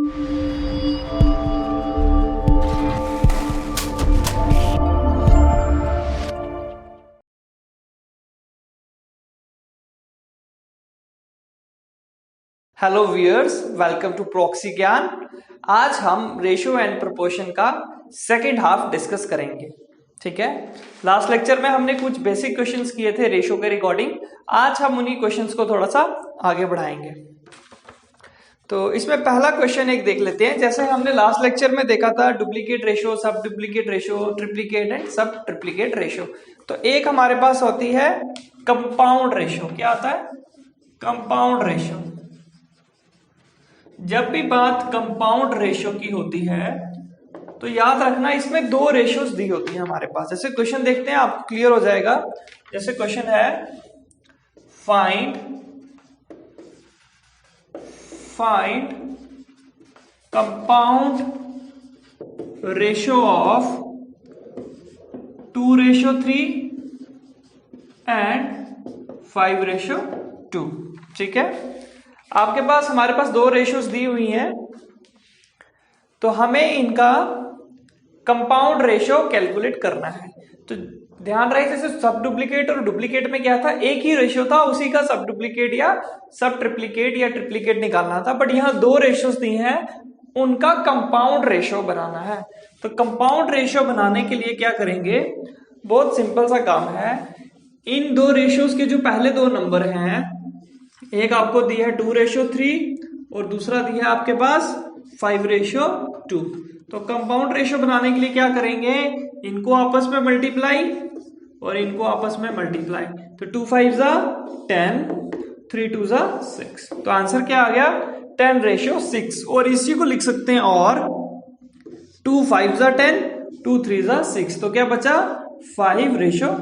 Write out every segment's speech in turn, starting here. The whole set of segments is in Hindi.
Hello viewers, welcome to proxy Gyan. आज हम रेशियो एंड प्रोपोर्शन का सेकंड हाफ डिस्कस करेंगे। ठीक है, लास्ट लेक्चर में हमने कुछ बेसिक क्वेश्चंस किए थे रेशियो के रिगार्डिंग। आज हम उन्हीं क्वेश्चंस को थोड़ा सा आगे बढ़ाएंगे। तो इसमें पहला क्वेश्चन एक देख लेते हैं। जैसे हमने लास्ट लेक्चर में देखा था डुप्लीकेट रेशियो, सब डुप्लीकेट रेशियो, ट्रिप्लीकेट एंड सब ट्रिप्लीकेट रेशियो। तो एक हमारे पास होती है कंपाउंड रेशियो। क्या आता है? Compound ratio. जब भी बात कंपाउंड रेशियो की होती है तो याद रखना इसमें दो रेशियोज दी होती है हमारे पास। जैसे क्वेश्चन देखते हैं, आपको क्लियर हो जाएगा। जैसे क्वेश्चन है find compound ratio of 2:3 and 5:2। ठीक है, आपके पास हमारे पास दो रेशियोज दी हुई हैं, तो हमें इनका कंपाउंड रेशियो कैलकुलेट करना है। तो ध्यान रहे, जैसे सब डुप्लीकेट और डुप्लीकेट में क्या था, एक ही रेशियो था, उसी का सब डुप्लीकेट या सब ट्रिप्लीकेट या ट्रिप्लीकेट निकालना था। बट यहां दो रेशियोज दी हैं, उनका कंपाउंड रेशियो बनाना है। तो कंपाउंड रेशियो बनाने के लिए क्या करेंगे, बहुत सिंपल सा काम है। इन दो रेशियोज के जो पहले दो नंबर हैं, एक आपको दिया है 2:3 और दूसरा दिया है आपके पास 5:2। तो कंपाउंड रेशियो बनाने के लिए क्या करेंगे, इनको आपस में मल्टीप्लाई और इनको आपस में मल्टीप्लाई। तो 2 5 10, 3 2 6। तो आंसर क्या आ गया, 10:6। और इसी को लिख सकते हैं और 2 5 10, 2 3 6। तो क्या बचा, 5:3।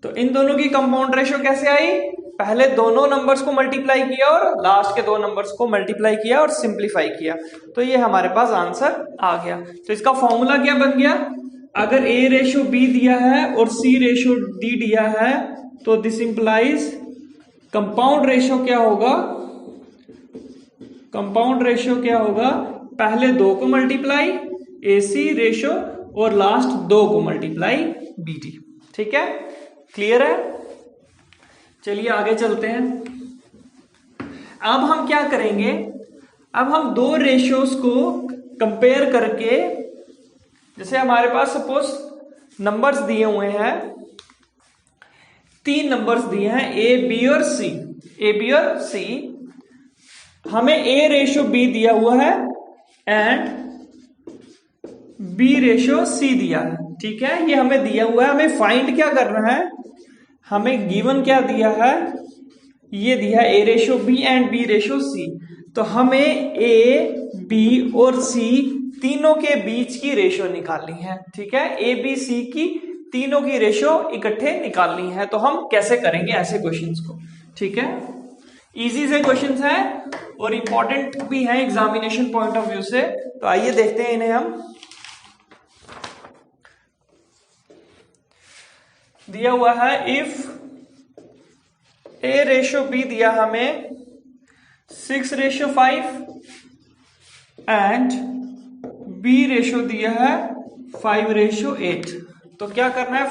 तो इन दोनों की कंपाउंड रेशियो कैसे आई, पहले दोनों नंबर्स को मल्टीप्लाई किया और लास्ट के दो नंबर्स को मल्टीप्लाई किया और सिंप्लीफाई किया। तो ये हमारे पास आंसर आ गया। तो इसका फॉर्मूला क्या बन गया, अगर A:B दिया है और C:D दिया है तो दिस इंप्लाइज कंपाउंड रेशियो क्या होगा, कंपाउंड रेशियो क्या होगा, पहले दो को मल्टीप्लाई AC रेशियो और लास्ट दो को मल्टीप्लाई BD। ठीक है, क्लियर है। चलिए आगे चलते हैं। अब हम क्या करेंगे, अब हम दो रेशियोज को कंपेयर करके, जैसे हमारे पास सपोज नंबर्स दिए हुए हैं, 3 नंबर्स दिए हैं A, B और C। हमें A:B दिया हुआ है एंड B:C दिया है। ठीक है, ये हमें दिया हुआ है। हमें फाइंड क्या करना है, हमें गिवन क्या दिया है, ये दिया है A:B एंड B:C। तो हमें A, B और C तीनों के बीच की रेशियो निकालनी है। ठीक है, A, B, C की तीनों की रेशियो इकट्ठे निकालनी है। तो हम कैसे करेंगे ऐसे क्वेश्चंस को। ठीक है, इजी से क्वेश्चंस हैं और इंपॉर्टेंट भी हैं एग्जामिनेशन पॉइंट ऑफ व्यू से। तो आइए देखते हैं इन्हें हम। दिया हुआ है इफ A:B दिया हमें 6:5 एंड B: दिया है 5:8। तो क्या करना है,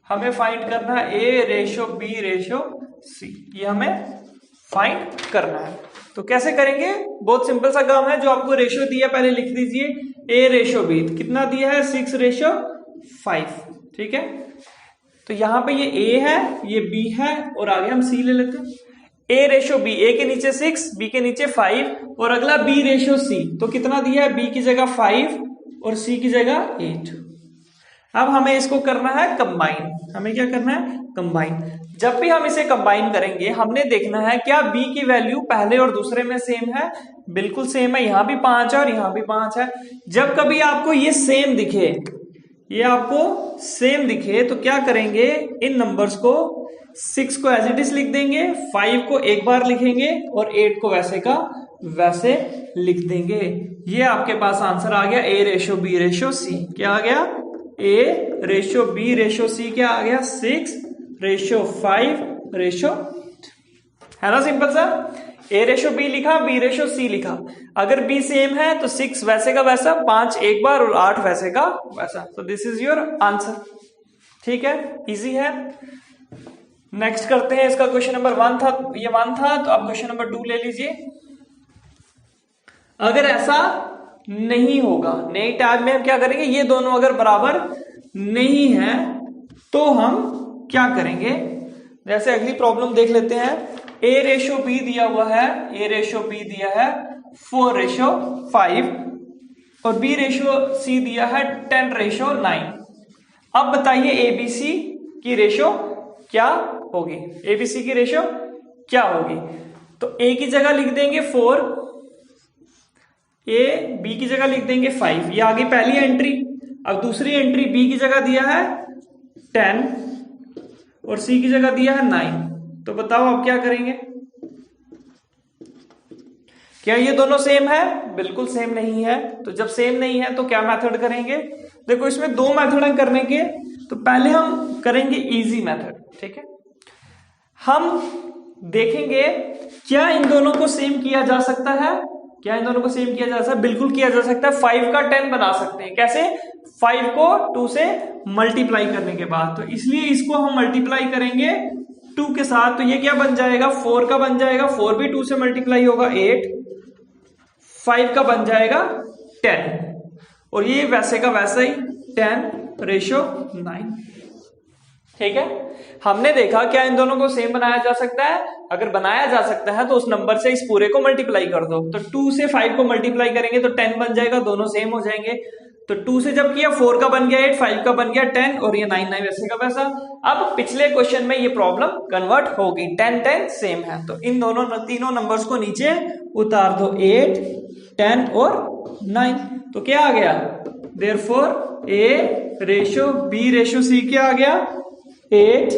हमें फाइंड करना है A:B:C। ये हमें फाइंड करना है। तो कैसे करेंगे, बहुत सिंपल सा काम है। जो आपको रेशियो दिया पहले लिख दीजिए, A:B कितना दिया है, 6:5। ठीक है, तो यहां पे ये A है, ये B है और आगे हम C ले लेते हैं। A:B, A के नीचे 6, B के नीचे 5 और अगला B:C। तो कितना दिया है, B की जगह 5 और C की जगह 8। अब हमें इसको करना है कंबाइन। हमें क्या करना है, कंबाइन। जब भी हम इसे कंबाइन करेंगे, हमने देखना है क्या B की वैल्यू पहले और दूसरे में सेम है। बिल्कुल सेम है, यहां भी 5 है और यहां भी 5 है। जब कभी आपको ये सेम दिखे, ये आपको सेम दिखे, तो क्या करेंगे, इन नंबर्स को 6 को एज इट इज लिख देंगे, 5 को एक बार लिखेंगे और 8 को वैसे का वैसे लिख देंगे। ये आपके पास आंसर आ गया A:B:C। क्या आ गया, A:B:C क्या आ गया, 6:5:8। है ना सिंपल सा। ए रेशो बी लिखा, बी रेशो सी लिखा। अगर बी सेम है तो 6 वैसे का वैसा, 5 एक बार और 8 वैसे का वैसा। तो दिस इज योर आंसर। ठीक है, इजी है। नेक्स्ट करते हैं, इसका क्वेश्चन नंबर 1 था, ये 1 था, तो आप क्वेश्चन नंबर 2 ले लीजिए। अगर ऐसा नहीं होगा, नई टैब में हम क्या करेंगे, ये दोनों अगर बराबर नहीं है तो हम क्या करेंगे। जैसे अगली प्रॉब्लम देख लेते हैं। ए रेशो बी दिया हुआ है, ए रेशो बी दिया है 4:5 और बी रेशो सी दिया है 10:9। अब बताइए एबीसी की रेशो क्या होगी, एबीसी की रेशो क्या होगी। तो ए की जगह लिख देंगे 4, ए बी की जगह लिख देंगे 5, ये आ गई पहली एंट्री। अब दूसरी एंट्री, बी की जगह दिया है 10 और सी की जगह दिया है 9। तो बताओ अब क्या करेंगे, क्या ये दोनों सेम है? बिल्कुल सेम नहीं है। तो जब सेम नहीं है तो क्या मेथड करेंगे, देखो इसमें 2 मेथड हैं करने के। तो पहले हम करेंगे इजी मेथड, ठीक है। हम देखेंगे क्या इन दोनों को सेम किया जा सकता है, क्या इन दोनों को सेम किया जा सकता है? बिल्कुल किया जा सकता है। 5 का 10 बना सकते हैं। कैसे? 5 को 2 से मल्टीप्लाई करने के बाद। तो इसलिए इसको हम मल्टीप्लाई करेंगे 2 के साथ। तो ये क्या बन जाएगा, 4 का बन जाएगा, 4 भी 2 से मल्टीप्लाई होगा 8, 5 का बन जाएगा 10 और ये वैसे का वैसा ही 10:9। ठीक है, हमने देखा क्या इन दोनों को सेम बनाया जा सकता है। अगर बनाया जा सकता है तो उस नंबर से इस पूरे को मल्टीप्लाई कर दो। तो 2 से 5 को मल्टीप्लाई करेंगे तो 10 बन जाएगा, दोनों सेम हो जाएंगे। तो 2 से जब किया 4 का बन गया 8, 5 का बन गया 10 और ये 9 वैसे का वैसा। अब पिछले क्वेश्चन में ये प्रॉब्लम कन्वर्ट होगी, 10 सेम है। तो इन दोनों तीनों नंबर्स को नीचे उतार दो, 8, 10 और 9। तो क्या आ गया, देयरफॉर ए रेशो बी रेशो सी क्या आ गया, 8,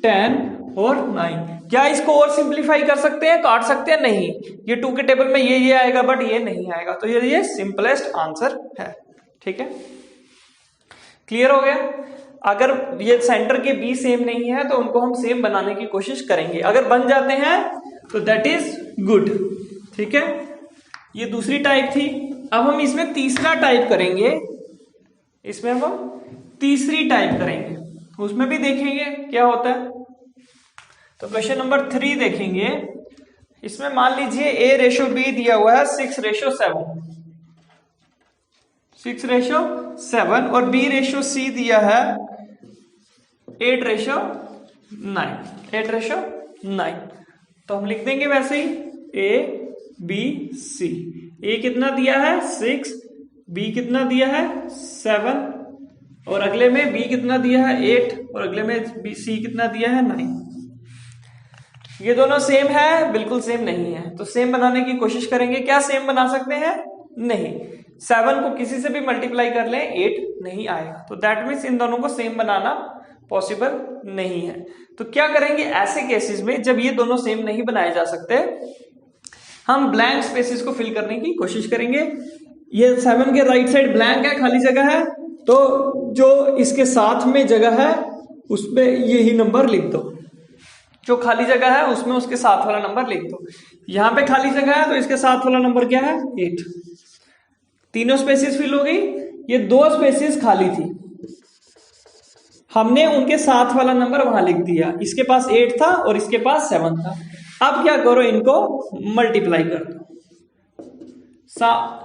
10 और 9। क्या इसको और सिंप्लीफाई कर सकते हैं, काट सकते हैं? नहीं, ये 2 के टेबल में ये आएगा बट ये नहीं आएगा। तो ये सिंपलेस्ट आंसर है। ठीक है, क्लियर हो गया। अगर ये सेंटर के बी सेम नहीं है तो उनको हम सेम बनाने की कोशिश करेंगे। अगर बन जाते हैं तो दैट इज गुड। ठीक है, ये दूसरी टाइप थी। अब हम इसमें तीसरा टाइप करेंगे, इसमें हम तीसरी टाइप करेंगे, उसमें भी देखेंगे क्या होता है। तो क्वेश्चन नंबर 3 देखेंगे। इसमें मान लीजिए ए रेशो बी दिया हुआ है 6:7, 6:7 और बी रेशो सी दिया है 8:9, 8:9। तो हम लिख देंगे वैसे ही ए बी सी। ए कितना दिया है 6, बी कितना दिया है 7 और अगले में बी कितना दिया है 8 और अगले में बी सी कितना दिया है 9। ये दोनों सेम है? बिल्कुल सेम नहीं है। तो सेम बनाने की कोशिश करेंगे। क्या सेम बना सकते हैं? नहीं। 7 को किसी से भी मल्टीप्लाई कर लें 8 नहीं आएगा। तो दैट मीन्स इन दोनों को सेम बनाना पॉसिबल नहीं है। तो क्या करेंगे ऐसे केसेस में जब ये दोनों सेम नहीं बनाए जा सकते, हम ब्लैंक स्पेसेस को फिल करने की कोशिश करेंगे। ये 7 के राइट साइड ब्लैंक है, खाली जगह है, तो जो इसके साथ में जगह है उसमें यही नंबर लिख दो। जो खाली जगह है उसमें उसके साथ वाला नंबर लिख दो। यहां पे खाली जगह है तो इसके साथ वाला नंबर क्या है 8। तीनों स्पेसेस फिल हो गई। ये 2 स्पेसेस खाली थी, हमने उनके साथ वाला नंबर वहां लिख दिया। इसके पास 8 था और इसके पास 7 था। अब क्या करो, इनको मल्टीप्लाई कर दो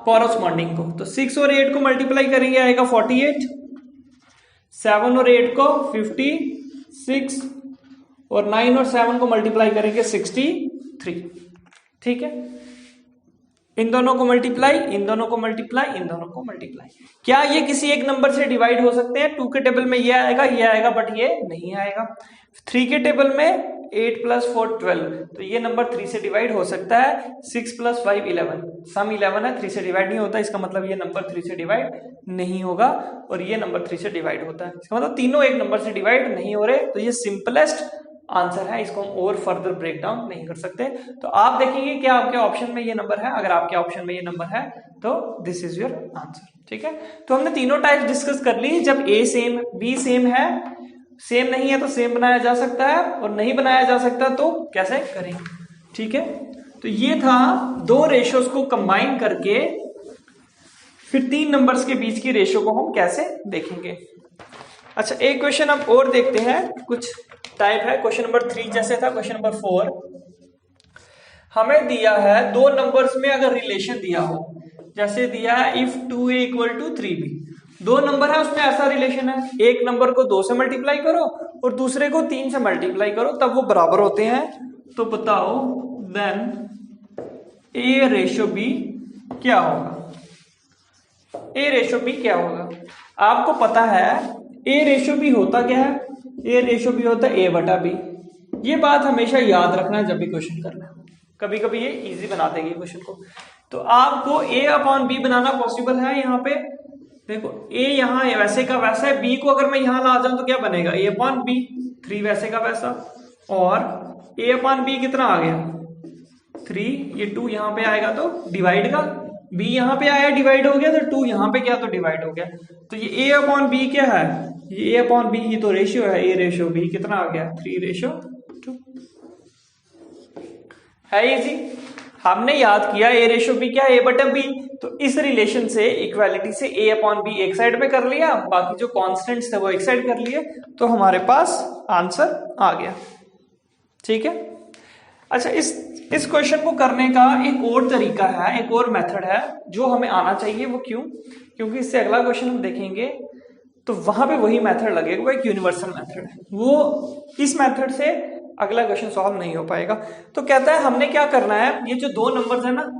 कॉरस्पॉन्डिंग को। तो 6 और 8 को मल्टीप्लाई करेंगे आएगा 48, 7 और 8 को 56 और 9 और 7 को मल्टीप्लाई करेंगे 63। ठीक है, इन दोनों को मल्टीप्लाई, इन दोनों को मल्टीप्लाई, इन दोनों को मल्टीप्लाई। क्या ये किसी एक नंबर से डिवाइड हो सकते हैं? 2 के टेबल में ये आएगा बट ये नहीं आएगा। 3 के टेबल में 8 + 4 12, तो ये नंबर 3 से डिवाइड हो सकता है। 6 + 5 11, सम 11 है, 3 से डिवाइड नहीं होता। इसका मतलब ये नंबर 3 से डिवाइड नहीं होगा और ये नंबर 3 से डिवाइड होता है। इसका मतलब तीनों एक नंबर से डिवाइड नहीं हो रहे। तो ये सिंपलेस्ट आंसर है, इसको हम और फर्दर ब्रेक डाउन नहीं कर सकते। तो आप देखेंगे क्या आपके ऑप्शन में ये नंबर है। अगर आपके ऑप्शन में ये नंबर है तो दिस इज योर आंसर। ठीक है, तो हमने तीनों टाइप डिस्कस कर ली। जब ए सेम बी सेम है, सेम नहीं है तो सेम बनाया जा सकता है और नहीं बनाया जा सकता तो कैसे करेंगे। ठीक है, तो तो ये था दो रेशियोज को कंबाइन करके फिर 3 नंबर्स के बीच की रेशियो को हम कैसे देखेंगे। अच्छा, एक क्वेश्चन अब और देखते हैं, कुछ टाइप है। क्वेश्चन नंबर 3 जैसे था क्वेश्चन नंबर 4, हमें दिया है दो नंबर्स में अगर रिलेशन दिया हो, जैसे दिया है इफ 2a = 3b, दो नंबर है उसमें ऐसा रिलेशन है, एक नंबर को 2 से मल्टीप्लाई करो और दूसरे को 3 से मल्टीप्लाई करो तब वो बराबर होते हैं। तो बताओ देन a/b क्या होगा? a/b क्या होगा? आपको पता है a/b होता क्या है? a/b होता है a/b। ये बात हमेशा याद रखना जब भी क्वेश्चन करना है, कभी कभी ये इजी बना देगी क्वेश्चन को। तो आपको a/b बनाना पॉसिबल है। यहाँ पे देखो a यहाँ वैसे का वैसा है, b को अगर मैं यहाँ ला जाऊं तो क्या बनेगा? a/b, 3 वैसे का वैसा, और a/b कितना आ गया? 3, ये 2 यहाँ पे आएगा तो डिवाइड का, b यहाँ पे आया डिवाइड हो गया, तो 2 यहाँ पे गया तो डिवाइड हो गया। तो ये a/b क्या है? ये a/b ही तो रेशियो है, a/b कितना आ गया? 3/2 है। इजी, हमने याद किया a/b क्या है? a/b। तो इस रिलेशन से, इक्वालिटी से a/b एक साइड पे कर लिया, बाकी जो कॉन्स्टेंट्स थे वो एक साइड कर लिए, तो हमारे पास आंसर आ गया। ठीक है। अच्छा, इस क्वेश्चन को करने का एक और तरीका है, एक और मेथड है जो हमें आना चाहिए। वो क्यों? क्योंकि इससे अगला क्वेश्चन हम देखेंगे तो वहां पे वही मेथड लगेगा, वो एक यूनिवर्सल मेथड है, वो इस मेथड से अगला क्वेश्चन सॉल्व नहीं हो पाएगा। तो कहता है हमने क्या करना है, ये जो दो नंबर्स है ना,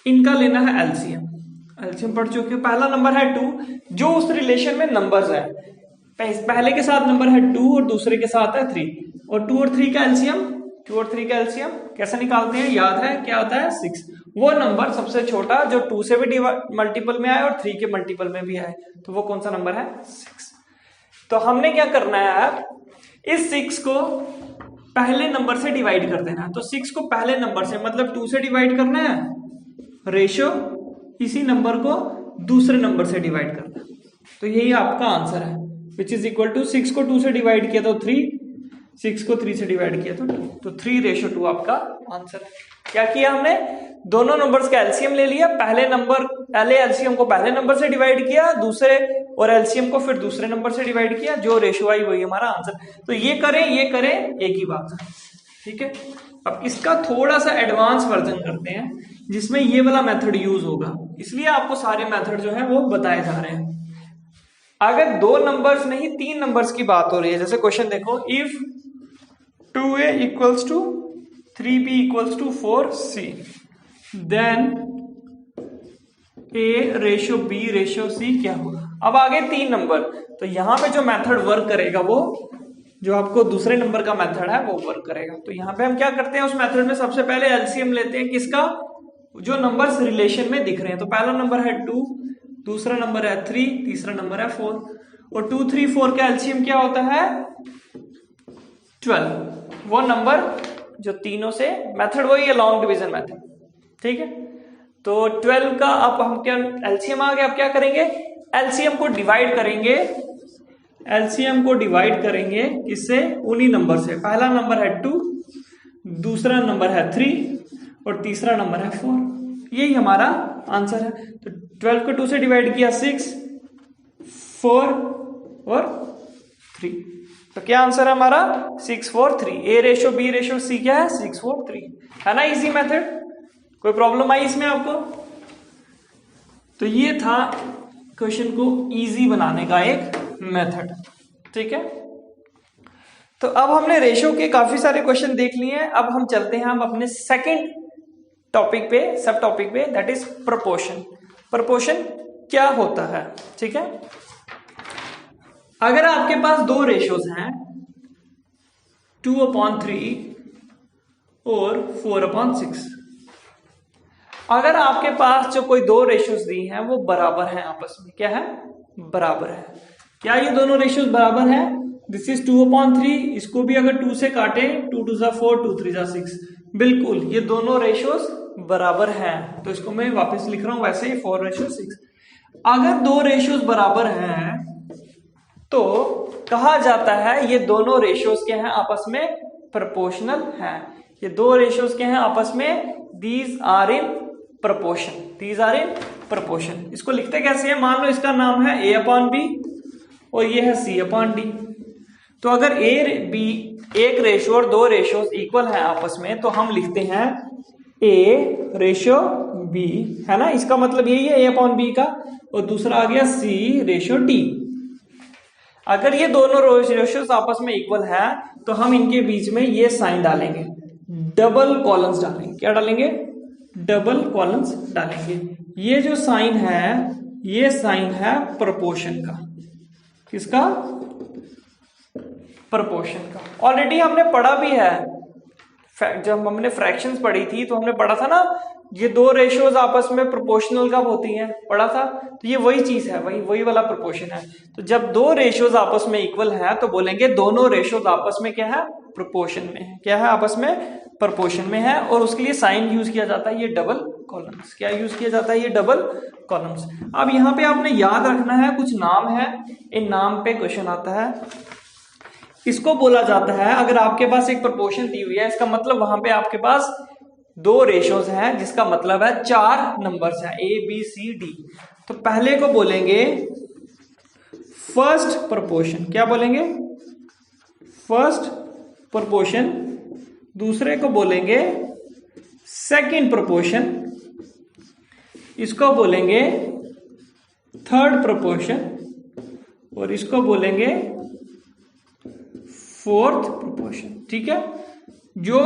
इनका लेना है एलसीएम। एलसीएम पढ़ चुके हो। पहला नंबर है 2, जो उस रिलेशन में नंबर्स है, पहले के साथ नंबर है 2 और दूसरे के साथ है 3, और 2 और 3 का एलसीएम, 2 और 3 का एलसीएम कैसे निकालते हैं? याद है क्या होता है? 6। वो नंबर सबसे छोटा जो 2 से भी मल्टीपल में आए और 3 के मल्टीपल में भी आए, तो वो कौन सा नंबर है? 6। तो हमने क्या करना है, इस 6 को पहले नंबर से डिवाइड कर देना है। तो 6 को पहले नंबर से मतलब 2 से डिवाइड करना है, रेशियो इसी नंबर को दूसरे नंबर से डिवाइड करना है। तो यही आपका आंसर है, विच इज इक्वल टू 6 को 2 से डिवाइड किया तो 3, 6 को 3 से डिवाइड किया तो 2, तो 3/2 आपका आंसर है। क्या किया हमने? दोनों नंबर्स का एलसीएम ले लिया, पहले एलसीएम को पहले नंबर से डिवाइड किया, दूसरे और एलसीएम को फिर दूसरे नंबर से डिवाइड किया, जो रेशियो आई वही हमारा आंसर। तो ये करें एक ही बात है। ठीक है। अब इसका थोड़ा सा एडवांस वर्जन करते हैं जिसमें ये वाला मेथड यूज होगा, इसलिए आपको सारे मेथड जो है वो बताए जा रहे हैं। अगर 2 नंबर्स नहीं 3 नंबर्स की बात हो रही है, जैसे क्वेश्चन देखो, if 2a = 3b = 4c, then a/b/c क्या होगा? अब आगे 3 नंबर, तो यहां पे जो मेथड वर्क करेगा वो जो आपको दूसरे नंबर का मेथड है वो वर्क करेगा। तो यहां पे हम क्या करते हैं, उस मेथड में सबसे पहले एलसीएम लेते हैं, किसका? जो नंबर्स रिलेशन में दिख रहे हैं। तो पहला नंबर है 2, दूसरा नंबर है 3, तीसरा नंबर है 4, और 2, 3, 4 का एलसीएम क्या होता है? 12। वो नंबर जो तीनों से, मेथड वही है, लॉन्ग डिवीजन मेथड। ठीक है। तो 12 का अब हम क्या एलसीएम आ गया, अब क्या करेंगे? एलसीएम को डिवाइड करेंगे, एलसीएम को डिवाइड करेंगे किससे? उन्हीं नंबर से। पहला नंबर है 2, दूसरा नंबर है 3 और तीसरा नंबर है 4। यही हमारा आंसर है। तो 12 को 2 से डिवाइड किया 6, 4 और 3। तो क्या आंसर है हमारा? 6, 4, 3। a/b/c क्या है? 6, 4, 3 है ना। इजी मेथड, कोई प्रॉब्लम आई इसमें आपको? तो ये था क्वेश्चन को इजी बनाने का एक मेथड। ठीक है। तो अब हमने रेशियो के काफी सारे क्वेश्चन देख लिए हैं। अब हम चलते हैं हम अपने सेकंड टॉपिक पे, सब टॉपिक पे, दैट इज प्रोपोर्शन। प्रोपोर्शन क्या होता है? ठीक है। अगर आपके पास दो रेशियोज हैं 2/3 और 4/6, अगर आपके पास जो कोई दो रेशियोज दी हैं वो बराबर हैं आपस में, क्या है? बराबर है। क्या ये दोनों रेशियोज बराबर हैं? दिस इज 2/3, इसको भी अगर 2 से काटे, 2 2 जा 4, 2 3 जा 6, बिल्कुल ये दोनों रेशियोज बराबर हैं। तो इसको मैं वापस लिख रहा हूं वैसे ही, 4/6। अगर दो रेशियोज बराबर हैं तो कहा जाता है ये दोनों रेशियोज क्या हैं? आपस में प्रोपोर्शनल हैं। ये दो रेशियोज के हैं आपस में, these are in proportion, these are in proportion. इसको लिखते कैसे हैं, मान लो इसका नाम है a अपॉन बी और ये है c अपॉन डी। तो अगर a b एक रेशियो और दो रेशियोज इक्वल है आपस में, तो हम लिखते हैं a रेशियो b, है ना, इसका मतलब यही है a अपॉन बी का। और दूसरा आ गया c रेशियो d। अगर ये दोनों रेशियोज आपस में इक्वल है तो हम इनके बीच में ये साइन डालेंगे, डबल कॉलम्स डालेंगे। क्या डालेंगे, डबल कॉलम्स डालेंगे। ये जो साइन है ये साइन है प्रोपोर्शन का। किसका, प्रोपोर्शन का। ऑलरेडी हमने पढ़ा भी है, जब हमने फ्रैक्शंस पढ़ी थी तो हमने पढ़ा था ना, ये दो रेशियोज आपस में प्रोपोर्शनल कब होती हैं, पढ़ा था। तो ये वही चीज है, वही वाला प्रोपोर्शन है। तो जब दो रेशियोज आपस में इक्वल है तो बोलेंगे दोनों रेशियोज आपस में क्या है, प्रोपोर्शन में है। क्या है, आपस में प्रोपोर्शन में है। और उसके लिए साइन यूज किया जाता है ये डबल कॉलम्स। क्या यूज किया जाता है, ये डबल कॉलम्स। अब यहाँ पे आपने याद रखना है, कुछ नाम है, इन नाम पे क्वेश्चन आता है। इसको बोला जाता है, अगर आपके पास एक प्रोपोर्शन दी हुई है, इसका मतलब वहां पे आपके पास दो रेशियोज हैं, जिसका मतलब है चार नंबर्स हैं, ए बी सी डी। तो पहले को बोलेंगे फर्स्ट प्रोपोर्शन। क्या बोलेंगे, फर्स्ट प्रोपोर्शन। दूसरे को बोलेंगे सेकंड प्रोपोर्शन। इसको बोलेंगे थर्ड प्रोपोर्शन। और इसको बोलेंगे फोर्थ प्रोपोर्शन। ठीक है, जो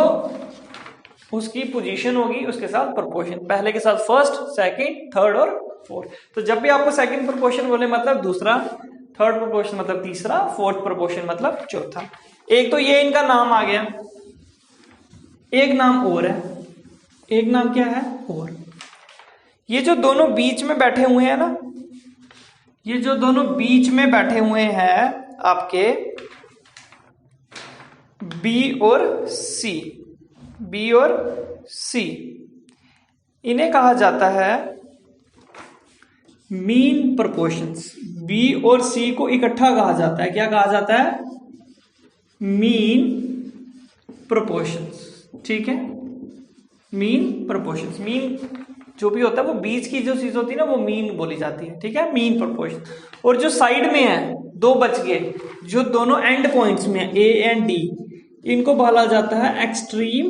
उसकी पोजीशन होगी उसके साथ प्रोपोर्शन, पहले के साथ फर्स्ट, सेकंड, थर्ड और फोर्थ। तो जब भी आपको सेकंड प्रोपोर्शन बोले मतलब दूसरा, थर्ड प्रोपोर्शन मतलब तीसरा, फोर्थ प्रोपोर्शन मतलब चौथा। एक तो ये इनका नाम आ गया। एक नाम और है, एक नाम क्या है, और। ये जो दोनों बीच में बैठे हुए हैं ना, ये जो दोनों बीच में बैठे हुए हैं आपके बी और सी, बी और सी, इन्हें कहा जाता है मीन प्रोपोर्शंस। बी और सी को इकट्ठा कहा जाता है, क्या कहा जाता है, मीन प्रोपोर्शंस। ठीक है, मीन प्रोपोर्शंस। मीन जो भी होता है वो बीच की जो चीज होती है ना, वो मीन बोली जाती है। ठीक है, मीन प्रोपोर्शन। और जो साइड में है, दो बच गए, जो दोनों एंड पॉइंट्स में है, ए एंड डी, इनको बोला जाता है एक्सट्रीम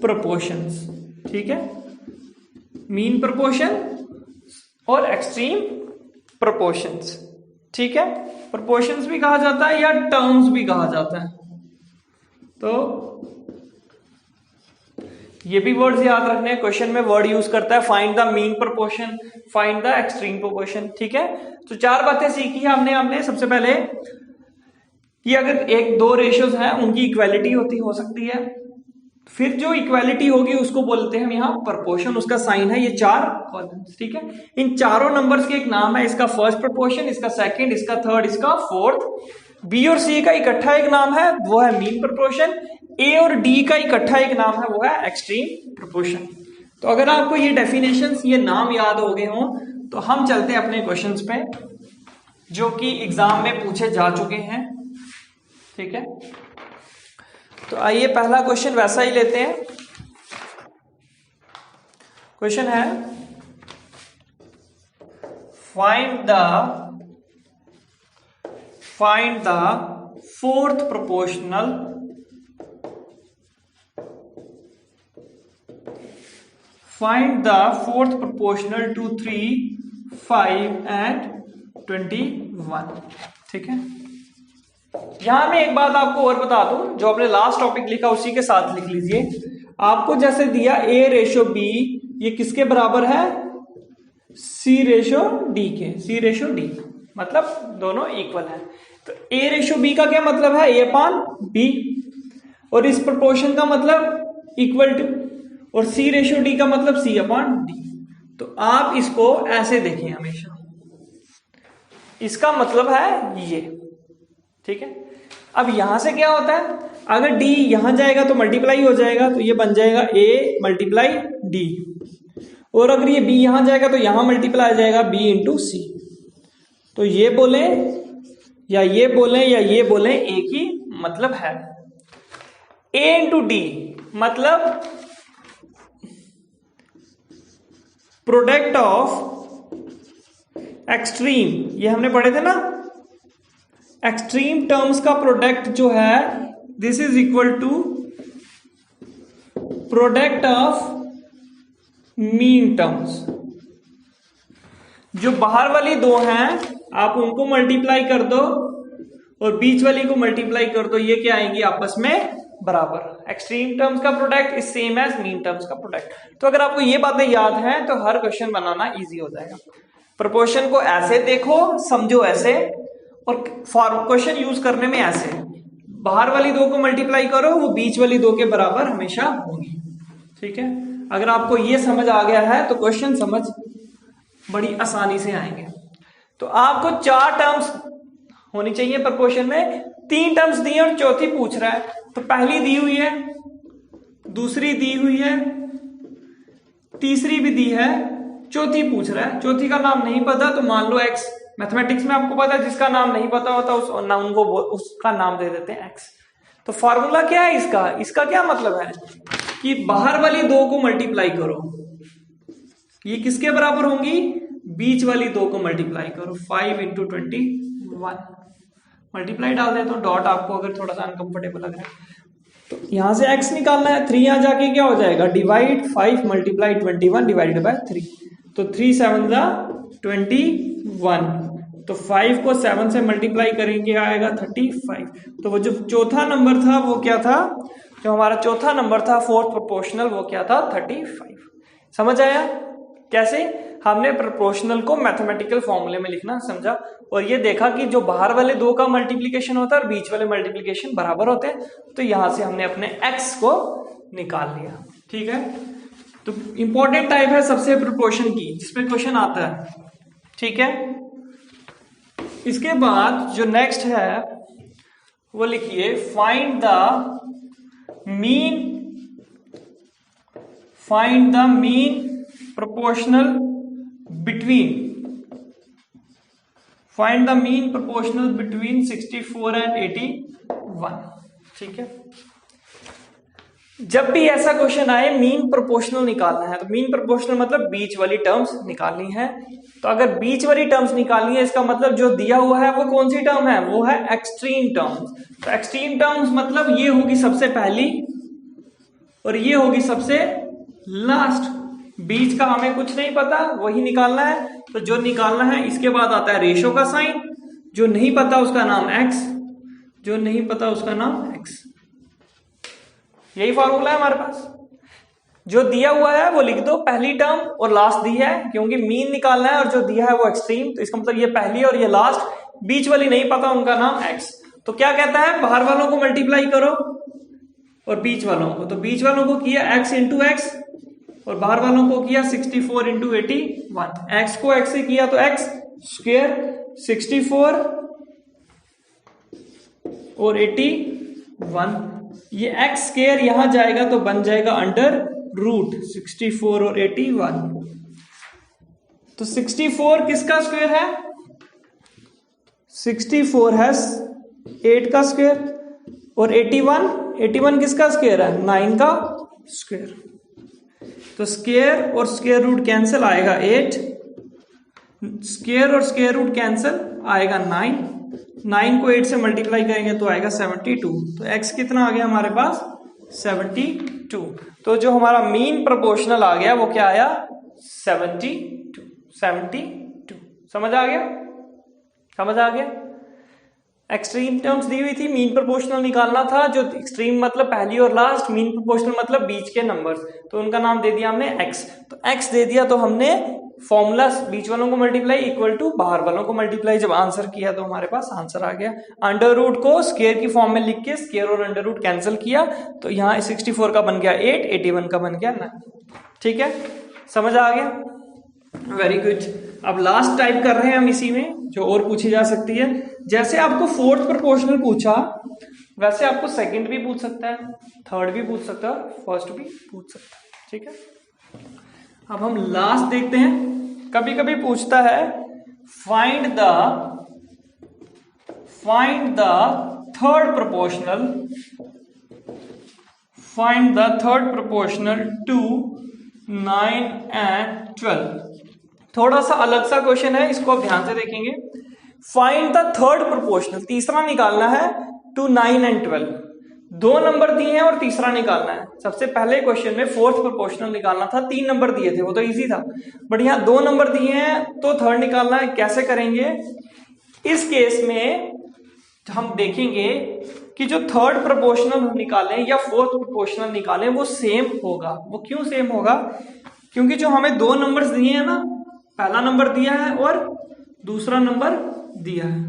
प्रोपोर्शंस। ठीक है, मीन प्रोपोर्शन और एक्सट्रीम प्रोपोर्शंस। ठीक है, प्रोपोर्शंस भी कहा जाता है या टर्म्स भी कहा जाता है। तो ये भी वर्ड्स याद रखने हैं, क्वेश्चन में वर्ड यूज करता है, find the mean proportion, find the extreme proportion. ठीक है, तो चार बातें सीखी हमने सबसे पहले कि अगर एक दो रेशियोज हैं उनकी इक्वालिटी हो सकती है। फिर जो इक्वालिटी होगी उसको बोलते हैं हम यहाँ प्रोपोर्शन, उसका साइन है ये चार कॉलम्स। ठीक है, इन चारों नंबर्स के एक नाम है, इसका फर्स्ट प्रोपोर्शन, इसका सेकंड, इसका थर्ड, इसका फोर्थ। बी और सी का इकट्ठा एक नाम है, वो है मीन प्रोपोर्शन। ए और डी का इकट्ठा एक नाम है, वो है एक्सट्रीम प्रोपोर्शन। तो अगर आपको ये डेफिनेशंस, ये नाम याद हो गए हों तो हम चलते हैं अपने क्वेश्चंस पे जो कि एग्जाम में पूछे जा चुके हैं। ठीक है, तो आइए पहला क्वेश्चन वैसा ही लेते हैं। क्वेश्चन है find the fourth proportional to 3, 5 and 21। ठीक है, यहां मैं एक बात आपको और बता दूं, जो आपने लास्ट टॉपिक लिखा उसी के साथ लिख लीजिए। आपको जैसे दिया A रेशो B, ये किसके बराबर है, C रेशो D के, C रेशो D, मतलब दोनों इक्वल है। तो A रेशो B का क्या मतलब है, A अपॉन B, और इस प्रोपोर्शन का मतलब इक्वल टू, और C रेशो D का मतलब C अपॉन D। तो आप इसको ऐसे देखें हमेशा, इसका मतलब है ये। ठीक है, अब यहां से क्या होता है, अगर D यहां जाएगा तो मल्टीप्लाई हो जाएगा, तो ये बन जाएगा A मल्टीप्लाई D, और अगर ये B यहां जाएगा तो यहां मल्टीप्लाई आ जाएगा B इंटू C। तो ये बोलें या ये बोलें या ये बोलें, एक ही मतलब है। A इंटू डी मतलब प्रोडक्ट ऑफ एक्सट्रीम, ये हमने पढ़े थे ना, एक्सट्रीम टर्म्स का प्रोडक्ट जो है this is equal to product of mean terms. जो बाहर वाली दो हैं आप उनको मल्टीप्लाई कर दो और बीच वाली को मल्टीप्लाई कर दो, ये क्या आएंगी आपस में बराबर। एक्सट्रीम टर्म्स का product is same as mean terms का प्रोडक्ट। तो अगर आपको ये बातें याद हैं तो हर क्वेश्चन बनाना इजी हो जाएगा। प्रोपोर्शन को ऐसे देखो, समझो ऐसे, और क्वेश्चन यूज करने में ऐसे, बाहर वाली दो को मल्टीप्लाई करो वो बीच वाली दो के बराबर हमेशा होगी। ठीक है, अगर आपको ये समझ आ गया है तो क्वेश्चन समझ बड़ी आसानी से आएंगे। तो आपको 4 टर्म्स होनी चाहिए प्रोपोर्शन में, 3 टर्म्स दी है और चौथी पूछ रहा है। तो पहली दी हुई है, दूसरी दी हुई है, तीसरी भी दी है, चौथी पूछ रहा है। चौथी का नाम नहीं पता तो मान लो एक्स। मैथमेटिक्स में आपको पता है जिसका नाम नहीं पता होता उसका नाम दे देते हैं एक्स। तो फॉर्मूला क्या है इसका क्या मतलब है कि बाहर वाली दो को मल्टीप्लाई करो, ये किसके बराबर होंगी, बीच वाली दो को मल्टीप्लाई करो। 5 इंटू 21 मल्टीप्लाई डाल दे तो डॉट आपको अगर थोड़ा सा अनकंफर्टेबल लग रहा है तो यहां से x निकालना है। 3 यहां जाके क्या हो जाएगा, डिवाइड 5 मल्टीप्लाई 21 डिवाइडेड बाय 3। तो 3 7 जा 21, तो 5 को 7 से मल्टीप्लाई करेंगे आएगा 35। तो वो जो चौथा नंबर था वो क्या था, जो हमारा चौथा नंबर था फोर्थ प्रोपोर्शनल, वो क्या था 35। समझ आया कैसे हमने प्रोपोर्शनल को मैथमेटिकल फॉर्मूले में लिखना समझा। और ये देखा कि जो बाहर वाले दो का मल्टीप्लिकेशन होता है और बीच वाले मल्टीप्लिकेशन बराबर होते हैं, तो यहां से हमने अपने x को निकाल लिया। ठीक है, तो इंपॉर्टेंट टाइप है सबसे प्रोपोर्शन की जिसमें क्वेश्चन आता है। ठीक है, इसके बाद जो नेक्स्ट है वो लिखिए find the mean proportional between 64 and 81। ठीक है, जब भी ऐसा क्वेश्चन आए मीन प्रोपोर्शनल निकालना है, तो मीन प्रोपोर्शनल मतलब बीच वाली टर्म्स निकालनी है। तो अगर बीच वाली टर्म्स निकालनी है इसका मतलब जो दिया हुआ है वो कौन सी टर्म है, वो है एक्सट्रीम टर्म्स। तो एक्सट्रीम टर्म्स मतलब ये होगी सबसे पहली और ये होगी सबसे लास्ट। बीच का हमें कुछ नहीं पता, वही निकालना है। तो जो निकालना है इसके बाद आता है रेशो का साइन, जो नहीं पता उसका नाम x, जो नहीं पता उसका नाम x। यही फॉर्मूला है हमारे पास। जो दिया हुआ है वो लिख दो, पहली टर्म और लास्ट दी है क्योंकि मीन निकालना है, और जो दिया है वो एक्सट्रीम, तो इसका मतलब ये पहली और ये लास्ट, बीच वाली नहीं पता उनका नाम x। तो क्या कहता है, बाहर वालों को मल्टीप्लाई करो और बीच वालों को। तो बीच वालों को किया x इंटू एक्स और बाहर वालों को किया 64 इंटू 81। x को x से किया तो x स्क्वायर 64 और 81, ये x स्क्वायर यहां जाएगा तो बन जाएगा अंडर रूट 64 और 81। तो 64 किसका स्क्वायर है, 64 है 8 का स्क्वायर, और 81 किसका स्क्वायर है, 9 का स्क्वायर। तो स्क्वायर और स्क्वायर रूट कैंसिल आएगा 8, स्क्वायर और स्क्वायर रूट कैंसिल आएगा 9 को 8 से मल्टीप्लाई करेंगे तो आएगा 72। तो x कितना आ गया हमारे पास, 72। तो जो हमारा मीन प्रोपोर्शनल आ गया वो क्या आया, 72। समझ आ गया। एक्सट्रीम टर्म्स दी हुई थी, मीन प्रोपोर्शनल निकालना था। जो एक्सट्रीम मतलब पहली और लास्ट, मीन प्रोपोर्शनल मतलब बीच के नंबर्स, तो उनका नाम दे दिया हमने x। तो x दे दिया तो हमने फॉर्मूला बीच वालों को मल्टीप्लाई इक्वल टू बाहर वालों को मल्टीप्लाई जब आंसर किया तो हमारे पास आंसर आ गया। अंडर रूट को स्क्वायर की फॉर्म में लिख के स्क्वायर और अंडर रूट कैंसिल किया तो यहाँ 64 का बन गया 8, 81 का बन गया 9। ठीक है, समझ आ गया, वेरी गुड। अब लास्ट टाइप कर रहे हैं हम इसी में, जो और पूछी जा सकती है। जैसे आपको फोर्थ प्रोपोर्शनल पूछा वैसे आपको सेकंड भी पूछ सकता है, थर्ड भी पूछ सकता है, फर्स्ट भी पूछ सकता है। ठीक है, अब हम लास्ट देखते हैं। कभी कभी पूछता है find the third proportional find the third proportional to 9 and 12। थोड़ा सा अलग सा क्वेश्चन है, इसको आप ध्यान से देखेंगे। फाइंड द थर्ड प्रोपोर्शनल, तीसरा निकालना है टू 9 and 12। दो नंबर दिए हैं और तीसरा निकालना है। सबसे पहले क्वेश्चन में फोर्थ प्रोपोर्शनल निकालना था, 3 नंबर दिए थे, वो तो इजी था। बट यहाँ 2 नंबर दिए हैं तो थर्ड निकालना है। कैसे करेंगे? इस केस में हम देखेंगे कि जो थर्ड प्रोपोर्शनल निकालें या फोर्थ प्रोपोर्शनल निकालें वो सेम होगा। वो क्यों सेम होगा? क्योंकि जो हमें 2 नंबर्स दिए हैं ना, पहला नंबर दिया है और दूसरा नंबर दिया है,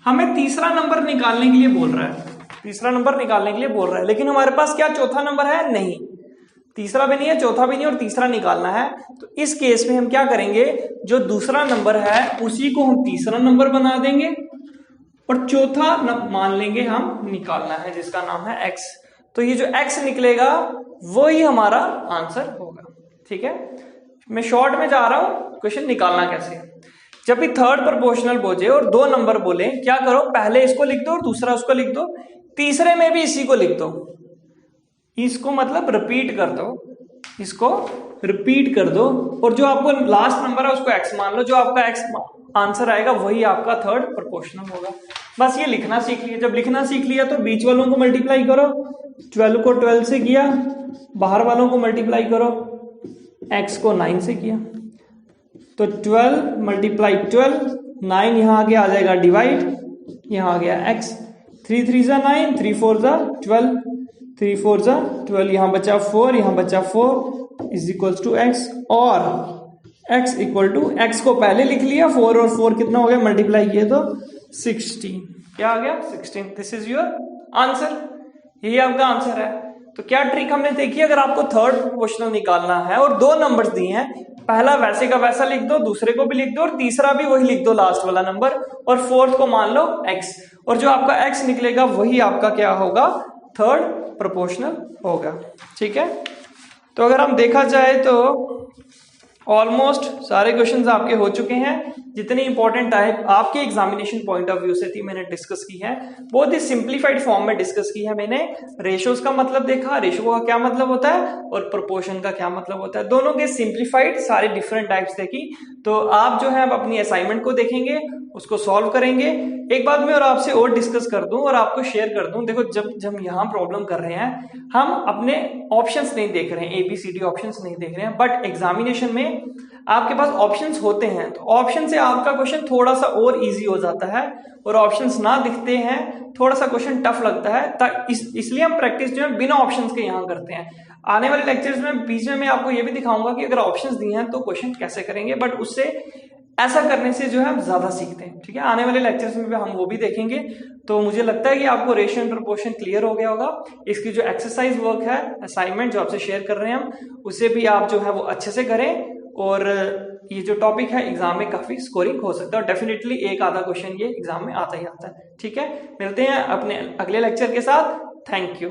हमें तीसरा नंबर निकालने के लिए बोल रहा है। तीसरा नंबर निकालने के लिए बोल रहा है, लेकिन हमारे पास क्या चौथा नंबर है? नहीं, तीसरा भी नहीं है, चौथा भी नहीं, और तीसरा निकालना है। तो इस केस में हम क्या करेंगे, जो दूसरा नंबर है उसी को हम तीसरा नंबर बना देंगे और चौथा मान लेंगे हम निकालना है, जिसका नाम है x। तो ये जो x निकलेगा वो ही हमारा आंसर होगा। ठीक है, मैं शॉर्ट में जा रहा हूं, क्वेश्चन निकालना कैसे है। जब भी थर्ड प्रोपोर्शनल बोले और 2 नंबर बोले, क्या करो, पहले इसको लिख दो और दूसरा उसको लिख दो, तीसरे में भी इसी को लिख दो। इसको मतलब रिपीट कर दो, इसको रिपीट कर दो, और जो आपको लास्ट नंबर है उसको x मान लो। जो आपका x आंसर आएगा वही आपका थर्ड प्रोपोर्शनल होगा। बस ये लिखना सीख लिया। जब लिखना सीख लिया तो बीच वालों को मल्टीप्लाई करो, 12 को 12 से किया, बाहर वालों को मल्टीप्लाई करो, x को 9 से किया, तो 12 मल्टीप्लाई 12, 9 यहां आगे आ जाएगा डिवाइड, यहां आ गया x, 3 3 जा 9, 3 4 जा 12, 3 4 जा 12, यहां बचा 4, यहां बचा 4 इज इक्वल्स टू x, और x इक्वल टू x को पहले लिख लिया, 4 और 4 कितना हो गया, मल्टीप्लाई किए तो 16। क्या आ गया? 16। दिस इज योर आंसर, यही आपका आंसर है। तो क्या ट्रिक हमने देखी, अगर आपको थर्ड प्रोपोर्शनल निकालना है और 2 नंबर्स दिए हैं, पहला वैसे का वैसा लिख दो, दूसरे को भी लिख दो और तीसरा भी वही लिख दो, लास्ट वाला नंबर, और फोर्थ को मान लो x, और जो आपका x निकलेगा वही आपका क्या होगा, थर्ड प्रोपोर्शनल होगा। ठीक है, तो अगर हम देखा जाए तो ऑलमोस्ट सारे क्वेश्चंस आपके हो चुके हैं। जितने इंपॉर्टेंट टाइप आपके एग्जामिनेशन पॉइंट ऑफ व्यू से थी मैंने डिस्कस की है, बहुत ही सिंप्लीफाइड फॉर्म में डिस्कस की है मैंने। रेशियोज का मतलब देखा, रेशियो का क्या मतलब होता है और प्रोपोर्शन का क्या मतलब होता है, दोनों के सिंप्लीफाइड सारे डिफरेंट टाइप्स देखी। तो आप जो है अब अपनी असाइनमेंट को देखेंगे, उसको सॉल्व करेंगे। एक बात मैं और आपसे और डिस्कस कर दूं और आपको शेयर कर दूं, देखो जब यहाँ प्रॉब्लम कर रहे हैं हम अपने ऑप्शंस नहीं देख रहे हैं, ABCD ऑप्शंस नहीं देख रहे हैं, बट एग्जामिनेशन में आपके पास ऑप्शंस होते हैं, तो ऑप्शन से आपका क्वेश्चन थोड़ा सा और इजी हो जाता है, और ऑप्शंस ना दिखते हैं थोड़ा सा क्वेश्चन टफ लगता है। इसलिए हम प्रैक्टिस जो है बिना ऑप्शंस के यहाँ करते हैं। आने वाले लेक्चर्स में बीच में मैं आपको ये भी दिखाऊंगा कि अगर ऑप्शंस दिए हैं तो क्वेश्चन कैसे करेंगे, बट उससे ऐसा करने से जो है हम ज्यादा सीखते हैं। ठीक है, आने वाले लेक्चर्स में भी हम वो भी देखेंगे। तो मुझे लगता है कि आपको रेशियो एंड प्रोपोर्शन क्लियर हो गया होगा। इसकी जो एक्सरसाइज वर्क है, असाइनमेंट जो आपसे शेयर कर रहे हैं हम, उसे भी आप जो है वो अच्छे से करें, और ये जो टॉपिक है एग्जाम में काफी स्कोरिंग हो सकता है, और डेफिनेटली एक आधा क्वेश्चन ये एग्जाम में आता ही आता है। ठीक है, मिलते हैं अपने अगले लेक्चर के साथ। Thank you.